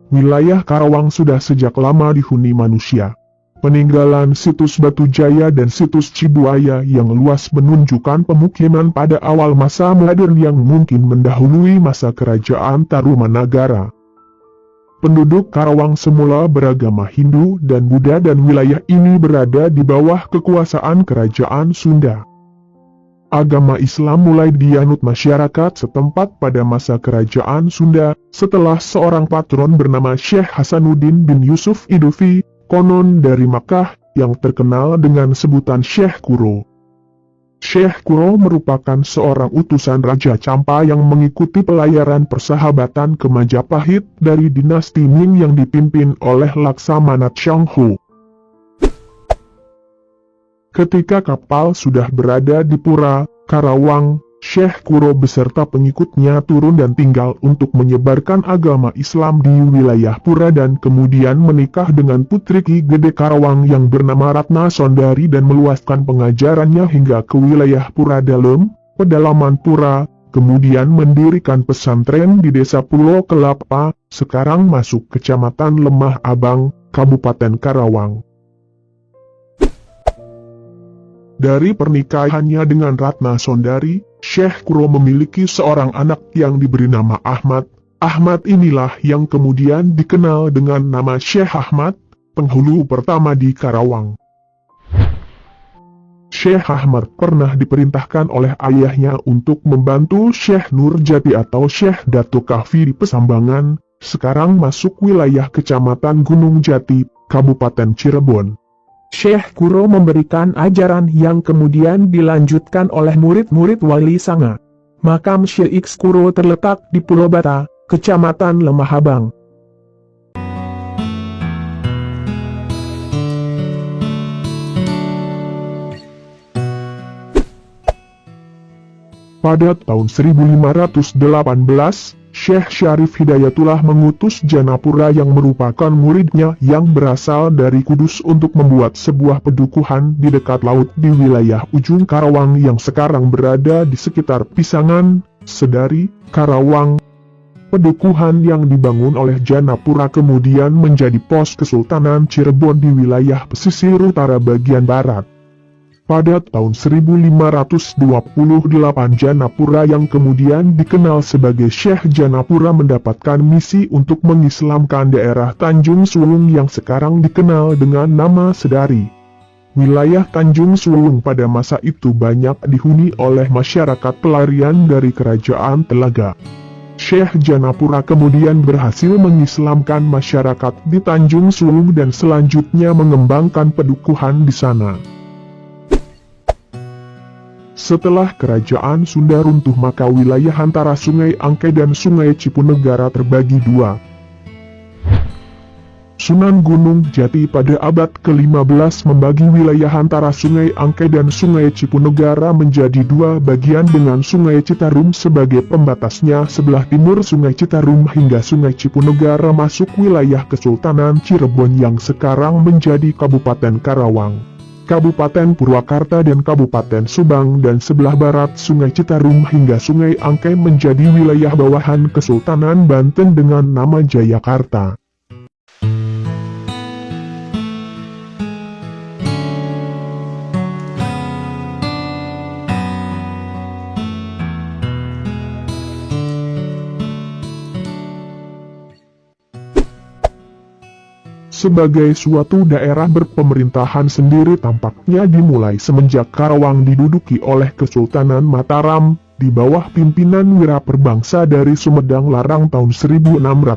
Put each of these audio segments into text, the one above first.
Wilayah Karawang sudah sejak lama dihuni manusia. Peninggalan situs Batu Jaya dan situs Cibuaya yang luas menunjukkan pemukiman pada awal masa modern yang mungkin mendahului masa kerajaan Tarumanagara. Penduduk Karawang semula beragama Hindu dan Buddha dan wilayah ini berada di bawah kekuasaan kerajaan Sunda. Agama Islam mulai dianut masyarakat setempat pada masa kerajaan Sunda, setelah seorang patron bernama Syekh Hasanuddin bin Yusuf Idufi, konon dari Makkah, yang terkenal dengan sebutan Syekh Kuro. Syekh Kuro merupakan seorang utusan Raja Champa yang mengikuti pelayaran persahabatan ke Majapahit dari dinasti Ming yang dipimpin oleh Laksamana Tionghu. Ketika kapal sudah berada di Pura Karawang, Syekh Kuro beserta pengikutnya turun dan tinggal untuk menyebarkan agama Islam di wilayah Pura dan kemudian menikah dengan putri Ki Gede Karawang yang bernama Ratna Sondari dan meluaskan pengajarannya hingga ke wilayah Pura Dalem, pedalaman Pura, kemudian mendirikan pesantren di desa Pulau Kelapa, sekarang masuk Kecamatan Lemah Abang, Kabupaten Karawang. Dari pernikahannya dengan Ratna Sondari, Syekh Kuro memiliki seorang anak yang diberi nama Ahmad. Ahmad inilah yang kemudian dikenal dengan nama Syekh Ahmad, penghulu pertama di Karawang. Syekh Ahmad pernah diperintahkan oleh ayahnya untuk membantu Syekh Nurjati atau Syekh Datuk Kahfi di Pesambangan, sekarang masuk wilayah Kecamatan Gunung Jati, Kabupaten Cirebon. Syekh Kuro memberikan ajaran yang kemudian dilanjutkan oleh murid-murid Wali Sanga. Makam Syekh Kuro terletak di Pulau Bata, Kecamatan Lemah Abang. Pada tahun 1518, Syekh Syarif Hidayatullah mengutus Janapura yang merupakan muridnya yang berasal dari Kudus untuk membuat sebuah pedukuhan di dekat laut di wilayah ujung Karawang yang sekarang berada di sekitar Pisangan, Sedari, Karawang. Pedukuhan yang dibangun oleh Janapura kemudian menjadi pos Kesultanan Cirebon di wilayah pesisir utara bagian barat. Pada tahun 1528 Janapura yang kemudian dikenal sebagai Syekh Janapura mendapatkan misi untuk mengislamkan daerah Tanjung Sulung yang sekarang dikenal dengan nama Sedari. Wilayah Tanjung Sulung pada masa itu banyak dihuni oleh masyarakat pelarian dari Kerajaan Telaga. Syekh Janapura kemudian berhasil mengislamkan masyarakat di Tanjung Sulung dan selanjutnya mengembangkan pedukuhan di sana. Setelah kerajaan Sunda runtuh maka wilayah antara Sungai Angke dan Sungai Cipunegara terbagi dua. Sunan Gunung Jati pada abad ke-15 membagi wilayah antara Sungai Angke dan Sungai Cipunegara menjadi dua bagian dengan Sungai Citarum sebagai pembatasnya. Sebelah timur Sungai Citarum hingga Sungai Cipunegara masuk wilayah Kesultanan Cirebon yang sekarang menjadi Kabupaten Karawang, Kabupaten Purwakarta dan Kabupaten Subang, dan sebelah barat Sungai Citarum hingga Sungai Angke menjadi wilayah bawahan Kesultanan Banten dengan nama Jayakarta. Sebagai suatu daerah berpemerintahan sendiri tampaknya dimulai semenjak Karawang diduduki oleh Kesultanan Mataram, di bawah pimpinan Wiraperbangsa dari Sumedang Larang tahun 1632.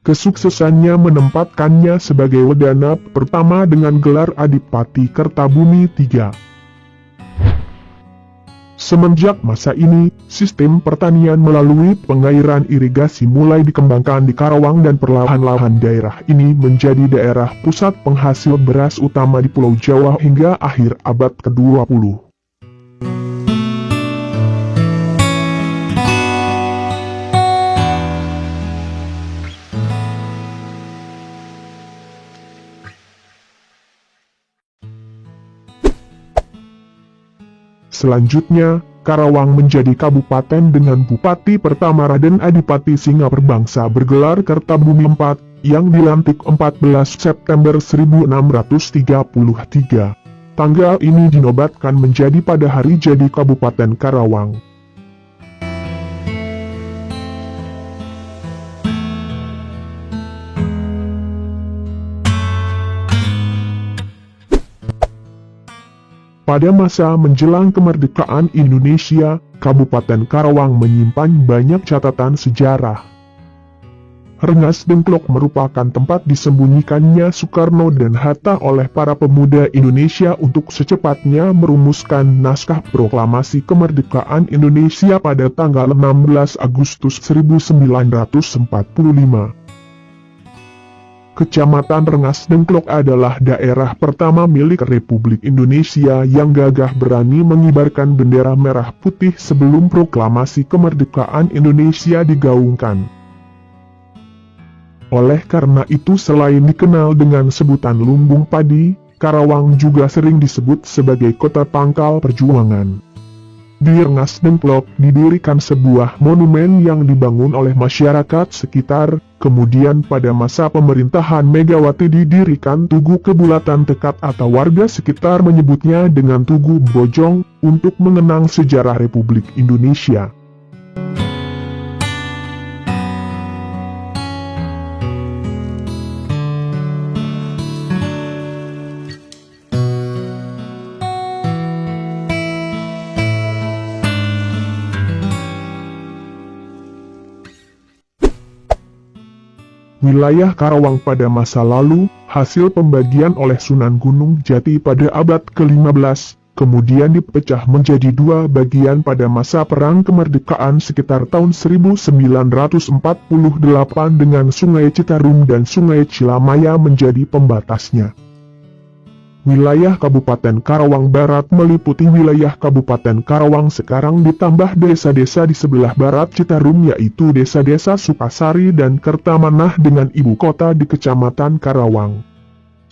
Kesuksesannya menempatkannya sebagai Wedana pertama dengan gelar Adipati Kertabumi III. Semenjak masa ini, sistem pertanian melalui pengairan irigasi mulai dikembangkan di Karawang dan perlahan-lahan daerah ini menjadi daerah pusat penghasil beras utama di Pulau Jawa hingga akhir abad ke-20. Selanjutnya, Karawang menjadi kabupaten dengan Bupati pertama Raden Adipati Singaperbangsa bergelar Kertabumi IV, yang dilantik 14 September 1633. Tanggal ini dinobatkan menjadi pada hari jadi Kabupaten Karawang. Pada masa menjelang kemerdekaan Indonesia, Kabupaten Karawang menyimpan banyak catatan sejarah. Rengas Dengklok merupakan tempat disembunyikannya Soekarno dan Hatta oleh para pemuda Indonesia untuk secepatnya merumuskan naskah proklamasi kemerdekaan Indonesia pada tanggal 16 Agustus 1945. Kecamatan Rengas Dengklok adalah daerah pertama milik Republik Indonesia yang gagah berani mengibarkan bendera merah putih sebelum proklamasi kemerdekaan Indonesia digaungkan. Oleh karena itu, selain dikenal dengan sebutan lumbung padi, Karawang juga sering disebut sebagai kota pangkal perjuangan. Di Rengas Dengklok didirikan sebuah monumen yang dibangun oleh masyarakat sekitar. Kemudian pada masa pemerintahan Megawati didirikan Tugu Kebulatan Tekad atau warga sekitar menyebutnya dengan Tugu Bojong, untuk mengenang sejarah Republik Indonesia. Wilayah Karawang pada masa lalu, hasil pembagian oleh Sunan Gunung Jati pada abad ke-15, kemudian dipecah menjadi dua bagian pada masa Perang Kemerdekaan sekitar tahun 1948 dengan Sungai Citarum dan Sungai Cilamaya menjadi pembatasnya. Wilayah Kabupaten Karawang Barat meliputi wilayah Kabupaten Karawang sekarang ditambah desa-desa di sebelah barat Citarum yaitu desa-desa Sukasari dan Kertamanah dengan ibu kota di Kecamatan Karawang.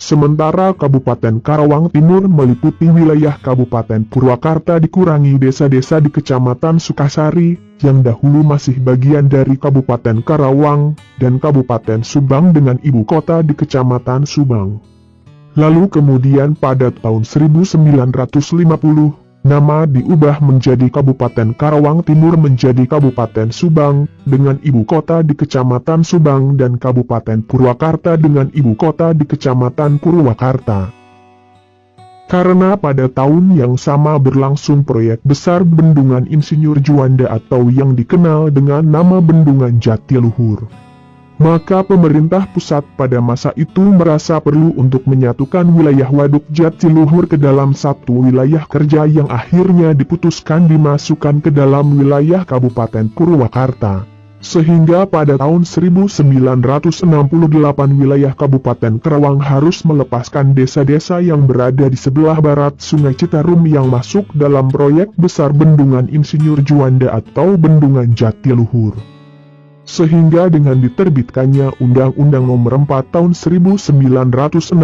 Sementara Kabupaten Karawang Timur meliputi wilayah Kabupaten Purwakarta dikurangi desa-desa di Kecamatan Sukasari, yang dahulu masih bagian dari Kabupaten Karawang, dan Kabupaten Subang dengan ibu kota di Kecamatan Subang. Lalu kemudian pada tahun 1950, nama diubah menjadi Kabupaten Karawang Timur menjadi Kabupaten Subang, dengan ibu kota di Kecamatan Subang dan Kabupaten Purwakarta dengan ibu kota di Kecamatan Purwakarta. Karena pada tahun yang sama berlangsung proyek besar Bendungan Insinyur Juanda atau yang dikenal dengan nama Bendungan Jatiluhur, maka pemerintah pusat pada masa itu merasa perlu untuk menyatukan wilayah Waduk Jatiluhur ke dalam satu wilayah kerja yang akhirnya diputuskan dimasukkan ke dalam wilayah Kabupaten Purwakarta. Sehingga pada tahun 1968 wilayah Kabupaten Karawang harus melepaskan desa-desa yang berada di sebelah barat Sungai Citarum yang masuk dalam proyek besar Bendungan Insinyur Juanda atau Bendungan Jatiluhur. Sehingga dengan diterbitkannya Undang-Undang Nomor 4 Tahun 1968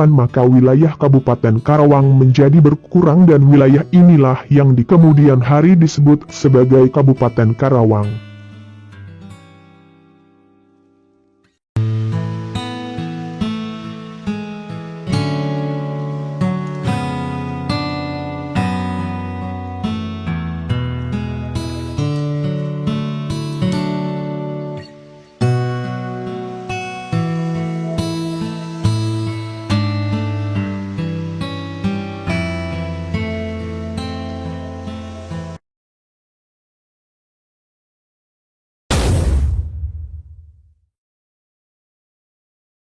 maka wilayah Kabupaten Karawang menjadi berkurang dan wilayah inilah yang di kemudian hari disebut sebagai Kabupaten Karawang.